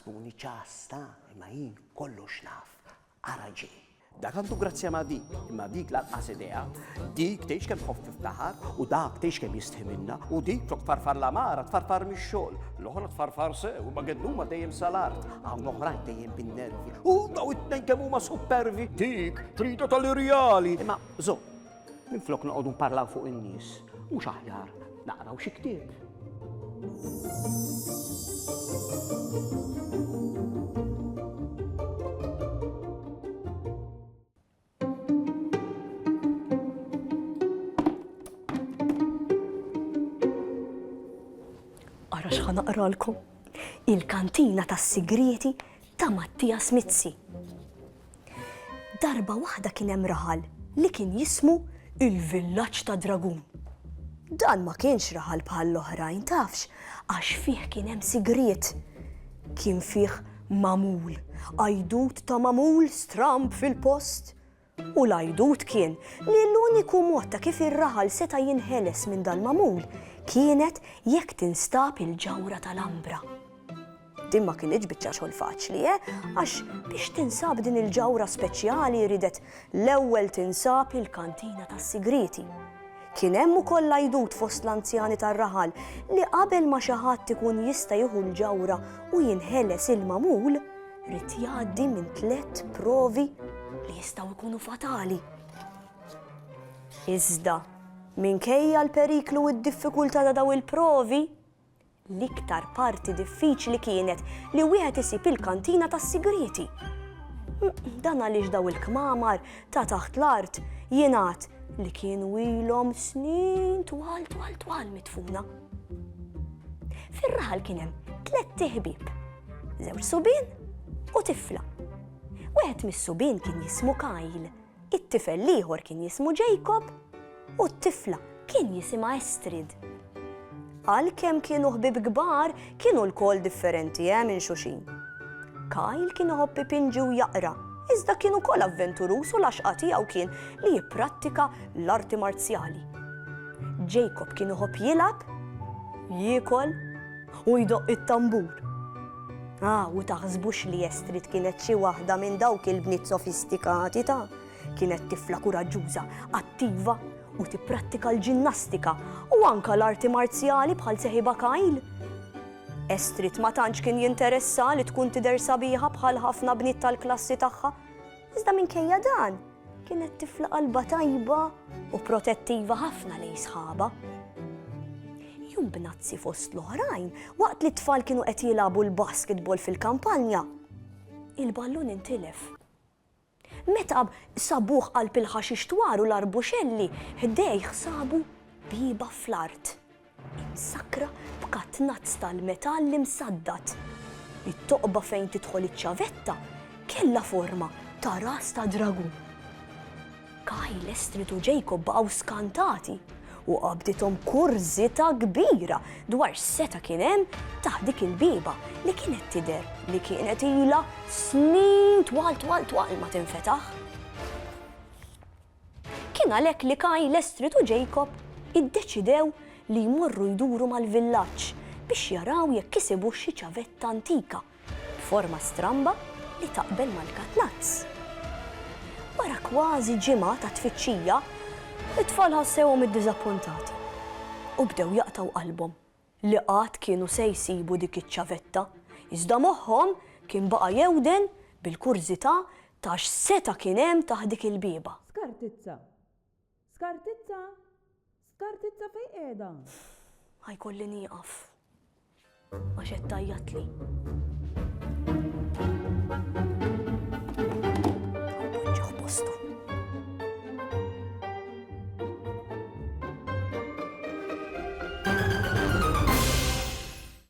taħsbuni ċasta, imma jien kollox naf. Araġi. Dak għandu grazzja ma' dik, imma dik lanqas idea. Dik tgħix kemm tħoffif taħar u dak tgħix kemm jistħimilna u dik tok tfarfar l-amara tfarfar mix-xogħol. L-oħra tfarfar sew u ma gednuma dejjem sal-art. Hawn oħrajn dejjem bin-nervi. U daw it-tnejn kemm huma supervi. Dik trida tal-irjali. Imma żomm, minflok noqogħdu nparlaw fuq in-nies. Mhux aħjar naqraw xi ktieb. Ara x'ħa naqralkom. Il-kantina tas-sigreti ta' Mattias Mizzi. Darba waħda kien hemm raħal li kien jismu il-Villaġġ ta' Dragun. Dan ma kienx raħal bħal l-oħrajn tafx, għax fih kien hemm sigriet. Kien fih mamul, għajdut ta' mamul stramp fil-post. U l-għajdut kien li l-uniku mod ta' kif ir-raħal seta' jinħeles minn dal-mamul kienet jekk tinstab il-ġawra tal-ambra. Din ma kienx biċċa xogħol faċli, għax biex tinsab din il-ġawra speċjali ridet l-ewwel tinsab il-kantina tas-sigreti. Kien hemm ukoll għajdut fost l-anzjani tar-raħal li qabel ma xi ħadd ikun jista' jieħu l-ġawra u jinħeles il-mamul, rid jgħaddi minn 3 provi li jistgħu jkunu fatali. Iżda minkejja l-periklu u d-diffikultà ta' daw il-provi, l-iktar parti diffiċli kienet li wieħed isib il-kantina tas-sigreti. Dan għaliex daw il-kmamar ta' taħt l-art jingħad li kienu ilhom snin twal mitfuna. Fir-raħal kien hemm 3 tiħbieb, 2 subien u tifla. Wieħed mis-subien kien jismu Kyle, it-tifel l-ieħor kien jismu Jacob u t-tifla kien jisimha Estrid. Għalkemm kienu ħbieb kbar, kienu l-kol differenti minn xulxin. Kyle kien iħobb ipinġi u jaqra, iżda kienu kol avventurus u l-għaxqa tiegħu kien li jipprattika l-arti marzjali. Jacob kien iħobb jilgħab, jiekol u jdoqq it-tambur. U taħsbux li Estrid kienet xi waħda minn dawk il-bniet sofistikati ta' kienet tifla kuraġġuża, attiva u tipprattika l-ġinnastika u anka l-arti marzjali bħal seħiba Kyle. Estrid ma tantx kien jinteressa li tkun tidher sabiħa bħal ħafna bniet tal-klassi tagħha, iżda minkejja dan kienet tifla qalba tajba u protettiva ħafna lejn sħaba. Jum b'nazzi fost l-oħrajn, waqt li t-tfal kienu qed jilagħbu l-basketball fil-kampanja, il-ballun intilef. Meta sabuh qalb il-ħaxix twaru l-arbuxelli, ħdejh sabu biba fl-art. Imsakra b'katnazz tal-metall imsaddat. It-toqba fejn tidħol iċ-ċavetta kellha forma ta' ras ta' dragun. Kyle, Estrid u Jacob baqgħu skantati u qabdithom kurżita kbira dwar x'seta kien hemm taħt dik il-biba li kienet tidher li kienet ilha snin twal ma tinfetaħ. Kien għalhekk li Kyle, Estrid u Jacob iddeċidew li jmorru jduru mal-villaġġ biex jaraw jekk kisibu xi ċavetta antika b'forma stramba li taqbel mal-katnazz. Wara kważi ġimgħa ta' tfittxija, it-tfal ħassewhom iddiżappuntati u bdew jaqtaw qalbhom li qatt kienu se jsibu dik iċ-ċavetta, iżda moħħhom kien baqa' jewden bil-kurżità ta' x'seta kien hemm taħt dik il-bieba. Skartizza fejn qiegħda? Ħajkolli nieqaf għax qed tajjatli.